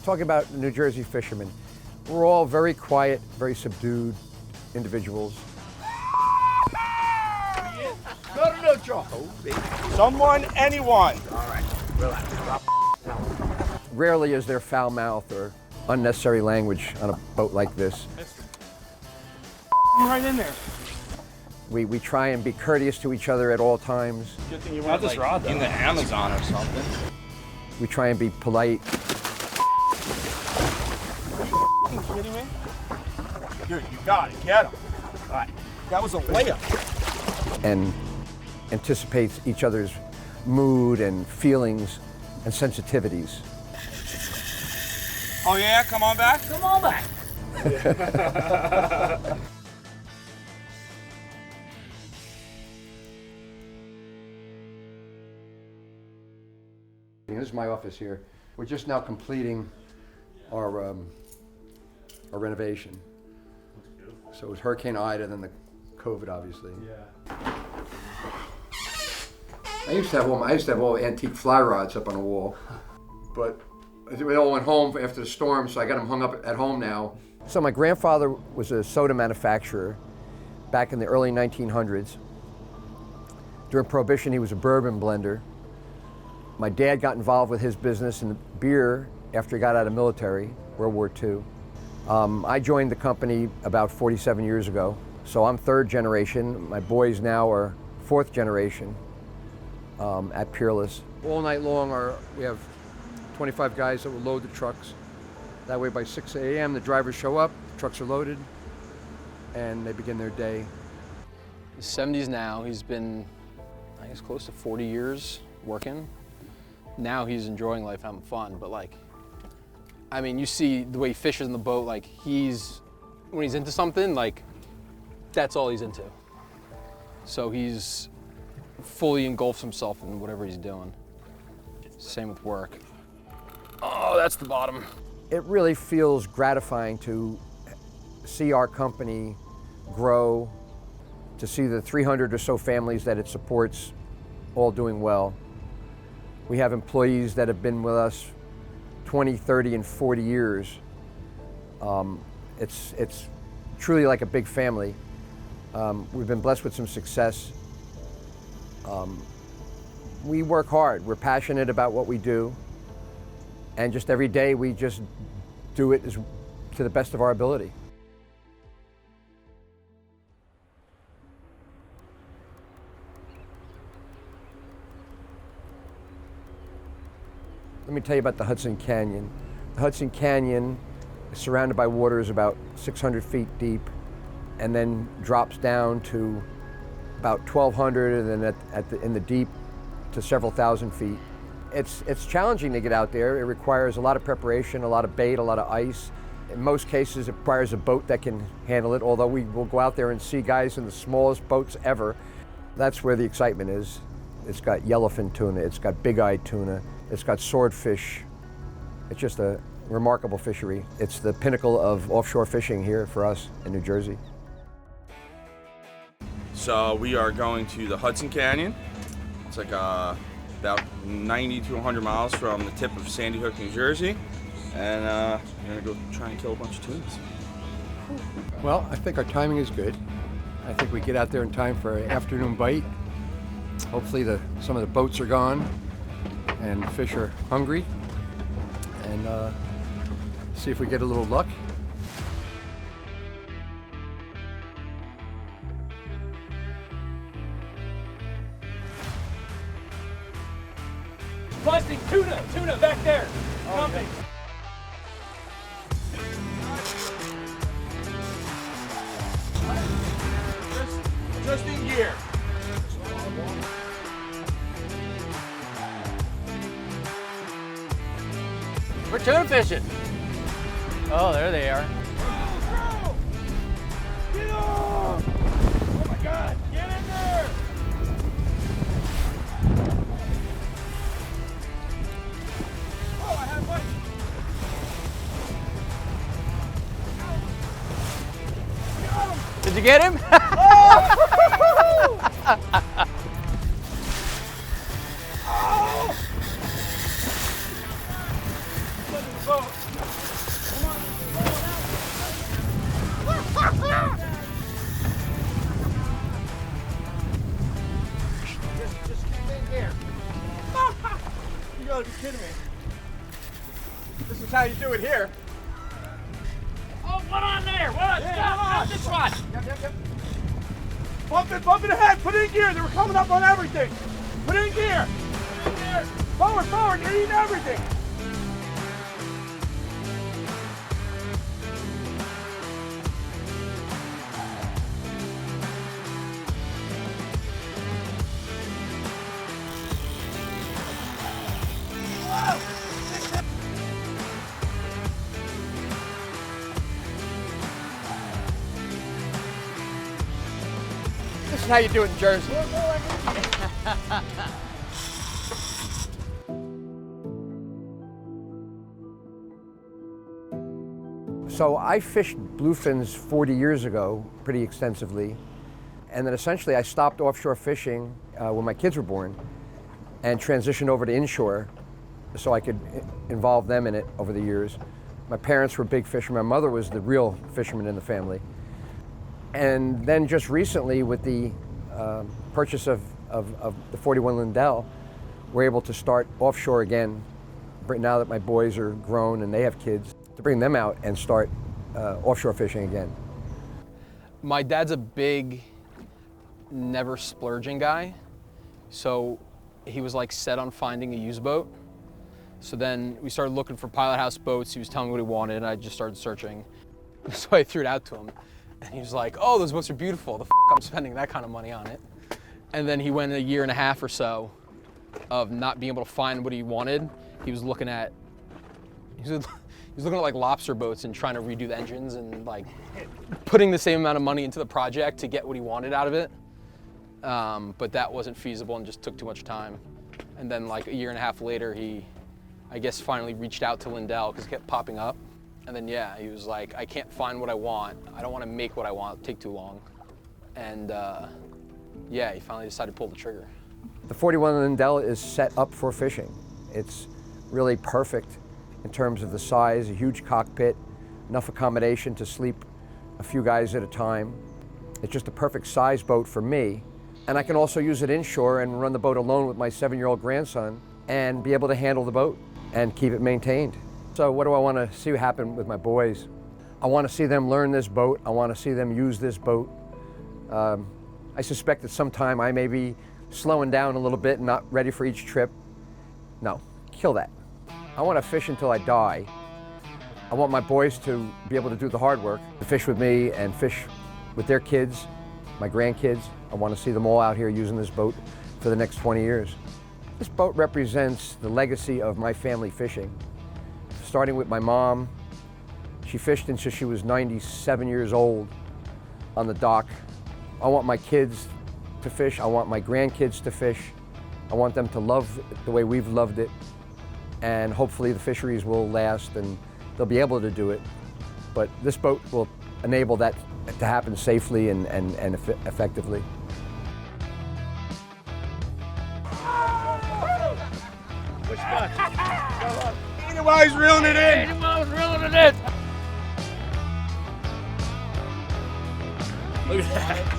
talking about New Jersey fishermen. We're all very quiet, very subdued individuals. No, Joe. Someone, anyone. All right, relax. Rarely is there foul mouth or unnecessary language on a boat like this. Right in there. We try and be courteous to each other at all times. Good thing you weren't like in the Amazon or something. We try and be polite. Are you kidding me? Dude, you got it. Get him. All right. That was a layup. And anticipates each other's mood and feelings and sensitivities. Oh yeah, come on back. Come on back. This is my office here. We're just now completing our renovation. So it was Hurricane Ida, then the COVID, obviously. Yeah. I used to have all antique fly rods up on the wall, but they all went home after the storm, so I got them hung up at home now. So my grandfather was a soda manufacturer back in the early 1900s. During Prohibition, he was a bourbon blender. My dad got involved with his business in beer after he got out of military, World War II. I joined the company about 47 years ago, so I'm third generation. My boys now are fourth generation at Peerless. All night long, we have 25 guys that will load the trucks. That way by 6 a.m. the drivers show up, the trucks are loaded, and they begin their day. He's 70s now. He's been, I guess, close to 40 years working. Now he's enjoying life, having fun, but like, I mean, you see the way he fishes in the boat, like when he's into something, like, that's all he's into. So he's fully engulfs himself in whatever he's doing. Same with work. Oh, that's the bottom. It really feels gratifying to see our company grow, to see the 300 or so families that it supports all doing well. We have employees that have been with us 20, 30, and 40 years. It's truly like a big family. We've been blessed with some success. We work hard. We're passionate about what we do. And just every day we just do it to the best of our ability. Let me tell you about the Hudson Canyon. The Hudson Canyon is surrounded by waters about 600 feet deep and then drops down to about 1,200 and then in the deep to several thousand feet. It's challenging to get out there. It requires a lot of preparation, a lot of bait, a lot of ice. In most cases, it requires a boat that can handle it, although we will go out there and see guys in the smallest boats ever. That's where the excitement is. It's got yellowfin tuna, it's got big-eyed tuna, it's got swordfish. It's just a remarkable fishery. It's the pinnacle of offshore fishing here for us in New Jersey. So we are going to the Hudson Canyon. It's like about 90 to 100 miles from the tip of Sandy Hook, New Jersey. And we're gonna go try and kill a bunch of tunas. Well, I think our timing is good. I think we get out there in time for an afternoon bite. Hopefully some of the boats are gone and the fish are hungry. And see if we get a little luck. Busting tuna back there. Coming. Just in gear. We're tuna fishing. Oh, there they are. Get off! Oh my God! Get in there! Oh, I have one. Did you get him? Oh! Just keep in here. You gotta be kidding me. This is how you do it here. Oh, what on there? What? Stop this one. Yep. Bump it ahead. Put it in gear. They were coming up on everything. Put it in gear. Forward. You're eating everything. This is how you do it in Jersey. So I fished bluefins 40 years ago, pretty extensively. And then essentially I stopped offshore fishing when my kids were born and transitioned over to inshore so I could involve them in it over the years. My parents were big fishermen. My mother was the real fisherman in the family. And then just recently with the purchase of the 41 Lindell, we're able to start offshore again now that my boys are grown and they have kids, to bring them out and start offshore fishing again. My dad's a big, never splurging guy. So he was like set on finding a used boat. So then we started looking for pilot house boats. He was telling me what he wanted and I just started searching. So I threw it out to him. And he was like, oh, those boats are beautiful. The f I'm spending that kind of money on it. And then he went a year and a half or so of not being able to find what he wanted. He was looking at like lobster boats and trying to redo the engines and like putting the same amount of money into the project to get what he wanted out of it. But that wasn't feasible and just took too much time. And then like a year and a half later, he, I guess, finally reached out to Lindell because it kept popping up. And then, yeah, he was like, I can't find what I want. I don't want to make what I want. It'll take too long. And yeah, he finally decided to pull the trigger. The 41 Lindell is set up for fishing. It's really perfect in terms of the size, a huge cockpit, enough accommodation to sleep a few guys at a time. It's just a perfect size boat for me. And I can also use it inshore and run the boat alone with my 7-year-old grandson and be able to handle the boat and keep it maintained. So what do I want to see happen with my boys? I want to see them learn this boat. I want to see them use this boat. I suspect that sometime I may be slowing down a little bit and not ready for each trip. No, kill that. I want to fish until I die. I want my boys to be able to do the hard work, to fish with me and fish with their kids, my grandkids. I want to see them all out here using this boat for the next 20 years. This boat represents the legacy of my family fishing. Starting with my mom, she fished until she was 97 years old on the dock. I want my kids to fish. I want my grandkids to fish. I want them to love it the way we've loved it. And hopefully the fisheries will last and they'll be able to do it. But this boat will enable that to happen safely and effectively. Which buck? Eat it while he's reeling it in. I was reeling it in. Look at that.